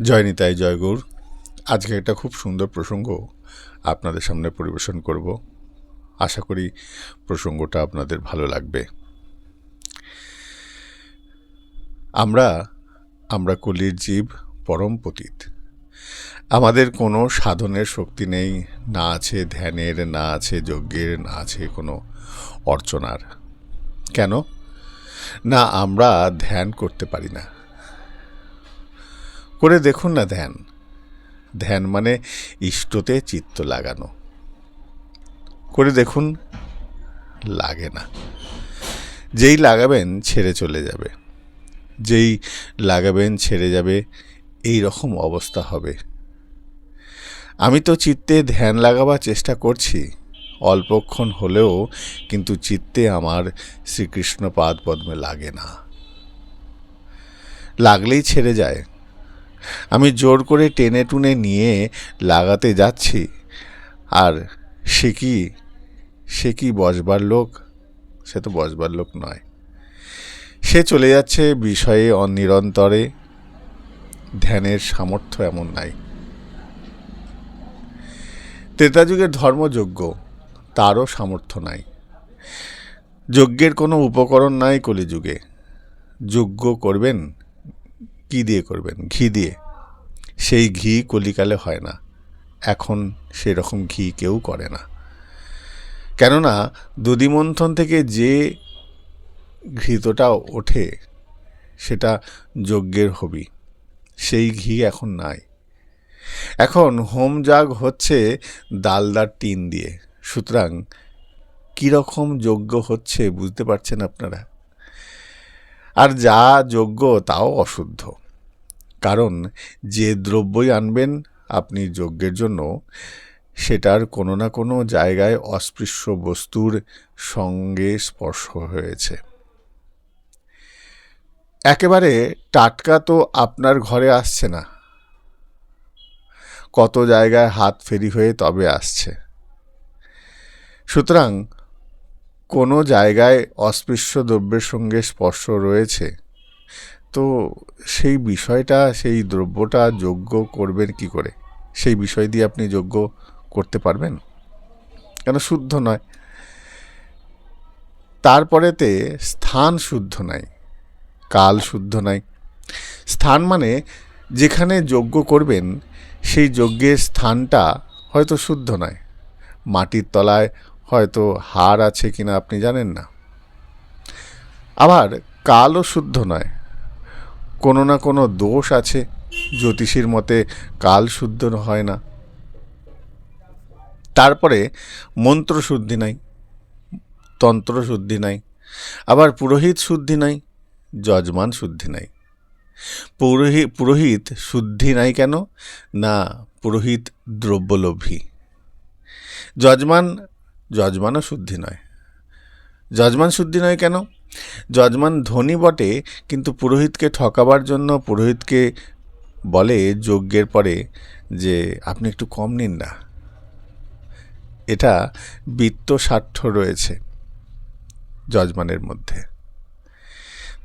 জয় নিতাই, জয় গৌর। আজকে একটা খুব সুন্দর প্রসঙ্গ আপনাদের সামনে পরিবেশন করব। আশা করি প্রসঙ্গটা আপনাদের ভালো লাগবে। আমরা আমরা কলির জীব, পরম পতিত। আমাদের কোনো সাধনের শক্তি নেই, না আছে ধ্যানের, না আছে যজ্ঞের, না আছে কোনো অর্চনার। কেন না আমরা ধ্যান করতে পারি না? করে দেখুন না ধ্যান। ধ্যান মানে ইষ্টতে চিত্ত লাগানো। করে দেখুন, লাগে না। যেই লাগাবেন ছেড়ে চলে যাবে, যেই লাগাবেন ছেড়ে যাবে, এই রকম অবস্থা হবে। আমি তো চিত্তে ধ্যান লাগাবার চেষ্টা করছি অল্পক্ষণ হলেও, কিন্তু চিত্তে আমার শ্রীকৃষ্ণ পাদ পদ্মে লাগে না, লাগলেই ছেড়ে যায়। আমি জোর করে টেনে টুনে নিয়ে লাগাতে যাচ্ছি, আর সে কি বসবার লোক? সে তো বসবার লোক নয়। সে চলে যাচ্ছে বিষয়ে অনিরন্তরে। ধ্যানের সামর্থ্য এমন নাই। ত্রেতাযুগের ধর্মযজ্ঞ, তারও সামর্থ্য নাই। যজ্ঞের কোনো উপকরণ নাই কলিযুগে। যজ্ঞ করবেন কি দিয়ে করবেন? ঘি দিয়ে। সেই ঘি কলিকালে হয় না। এখন সেরকম ঘি কেউ করে না। কেননা দধিমন্থন থেকে যে ঘৃতটা ওঠে সেটা যজ্ঞের হবি। সেই ঘি এখন নাই। এখন হোম যাগ হচ্ছে ডালদার টিন দিয়ে। সুতরাং কীরকম যজ্ঞ হচ্ছে বুঝতে পারছেন আপনারা? আর যা যজ্ঞ তাও অশুদ্ধ। কারণ যে দ্রব্যই আনবেন আপনি যজ্ঞের জন্য, সেটার কোনো না কোনো জায়গায় অস্পৃশ্য বস্তুর সঙ্গে স্পর্শ হয়েছে। একেবারে টাটকা তো আপনার ঘরে আসছে না, কত জায়গায় হাত ফেরি হয়ে তবে আসছে। সুতরাং কোনো জায়গায় অস্পৃশ্য দ্রব্যের সঙ্গে স্পর্শ রয়েছে, তো সেই বিষয়টা, সেই দ্রব্যটা যজ্ঞ করবেন কি করে? সেই বিষয় দিয়ে আপনি যজ্ঞ করতে পারবেন? কেন? শুদ্ধ নয়। তারপরেতে স্থান শুদ্ধ নাই, কাল শুদ্ধ নাই। স্থান মানে যেখানে যজ্ঞ করবেন সেই যজ্ঞের স্থানটা হয়তো শুদ্ধ নয়। মাটির তলায় হয়তো হাড় আছে কিনা আপনি জানেন না। আবার কালও শুদ্ধ নয়, কোনো না কোনো দোষ আছে। জ্যোতিষীর মতে কাল শুদ্ধ হয় না। তারপরে মন্ত্র শুদ্ধি নাই, তন্ত্র শুদ্ধি নাই, আবার পুরোহিত শুদ্ধি নাই, যজমান শুদ্ধি নাই। পুরোহিত শুদ্ধি নাই কেন না? পুরোহিত দ্রব্যলোভী। যজমানও শুদ্ধি নয়। যজমান শুদ্ধি নয় কেন? যজমান ধনী বটে, কিন্তু পুরোহিতকে ঠকাবার জন্য পুরোহিতকে বলে যজ্ঞের পরে যে আপনি একটু কম নিন না। এটা বিত্ত স্বার্থ রয়েছে যজমানের মধ্যে।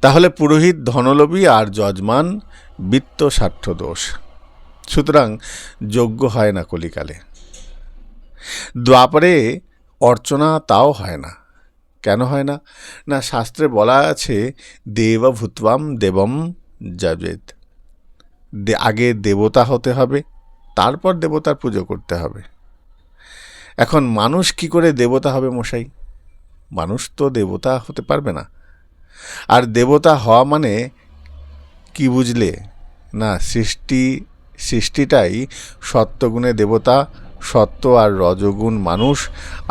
তাহলে পুরোহিত ধনলোভী আর যজমান বিত্ত স্বার্থ দোষ। সুতরাং যজ্ঞ হয় না কলিকালে। দ্বাপরে অর্চনা তাও হয় না। কেন হয় না? না, শাস্ত্রে বলা আছে দেব ভূত্বাম দেবম যজেত। আগে দেবতা হতে হবে, তারপর দেবতার পুজো করতে হবে। এখন মানুষ কি করে দেবতা হবে মশাই? মানুষ তো দেবতা হতে পারবে না। আর দেবতা হওয়া মানে কি বুঝলে? না, সৃষ্টিটাই সত্ত্বগুণে দেবতা, সত্ত্ব আর রজগুণ মানুষ,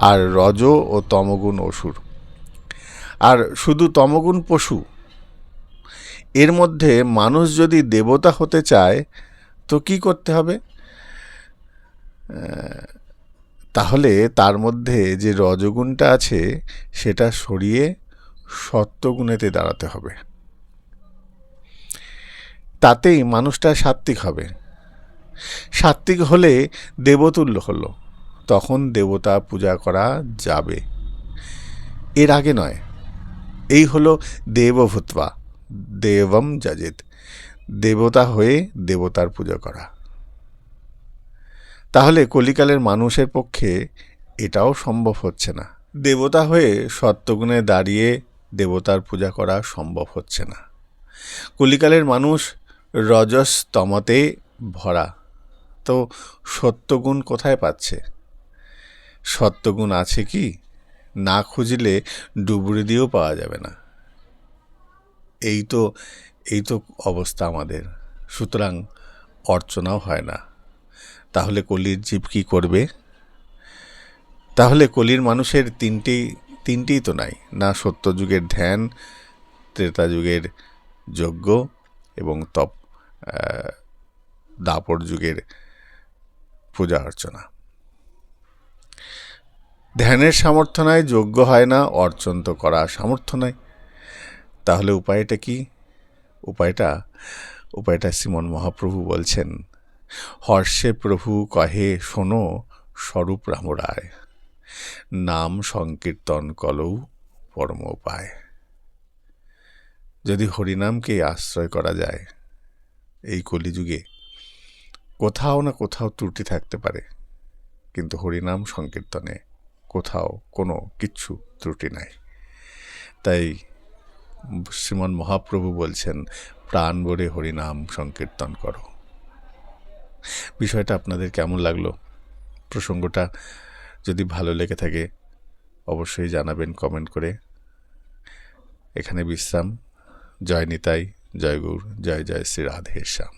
আর রজ ও তমগুণ অসুর, আর শুধু তমগুণ পশু। এর মধ্যে মানুষ যদি দেবতা হতে চায় তো কি করতে হবে? তাহলে তার মধ্যে যে রজগুণটা আছে সেটা সরিয়ে সত্ত্বগুণেতে দাঁড়াতে হবে। তাতেই মানুষটা সাত্ত্বিক হবে। সাত্ত্বিক হলে দেবতুল্য হলো, তখন দেবতা পূজা করা যাবে, এর আগে নয়। এই হলো দেবভূত্বা দেবম যজেত। দেবতা হয়ে দেবতার পূজা করা। তাহলে কলিকালের মানুষের পক্ষে এটাও সম্ভব হচ্ছে না। দেবতা হয়ে সত্যগুণে দাঁড়িয়ে দেবতার পূজা করা সম্ভব হচ্ছে না। কলিকালের মানুষ রজস তমতে ভরা, তো সত্যগুণ কোথায় পাচ্ছে? সত্যগুণ আছে কি? না খুঁজলে ডুবুরি দিয়েও পাওয়া যাবে না। এই তো অবস্থা আমাদের। সুতরাং অর্চনাও হয় না। তাহলে কলির জীব কি করবে? তাহলে কলির মানুষের তিনটেই তো নাই, না সত্যযুগের ধ্যান, ত্রেতা যুগের যজ্ঞ এবং দাপর যুগের পূজা অর্চনা। ধ্যানের সামর্থ্য নাই, যজ্ঞ হয় না, অর্চন তো করার সামর্থ্য নাই। তাহলে উপায়টা কি? উপায়টা শ্রীমন মহাপ্রভু বলছেন, হর্ষে প্রভু কহে শোনো স্বরূপ রাম রায়, নাম সংকীর্তন কলৌ পরম উপায়। যদি হরিনামকে আশ্রয় করা যায়, এই কলিযুগে কোথাও না কোথাও ত্রুটি থাকতে পারে, কিন্তু হরিনাম সংকীর্তনে কোথাও কোনো কিচ্ছু ত্রুটি নাই। তাই শ্রীমন মহাপ্রভু বলছেন, প্রাণ ভরে হরিনাম সংকীর্তন করো। বিষয়টা আপনাদের কেমন লাগলো? প্রসঙ্গটা যদি ভালো লেগে থাকে অবশ্যই জানাবেন কমেন্ট করে। এখানে বিশ্রাম। জয় নিতাই, জয় গৌর, জয় জয় শ্রী রাধেশ্যাম।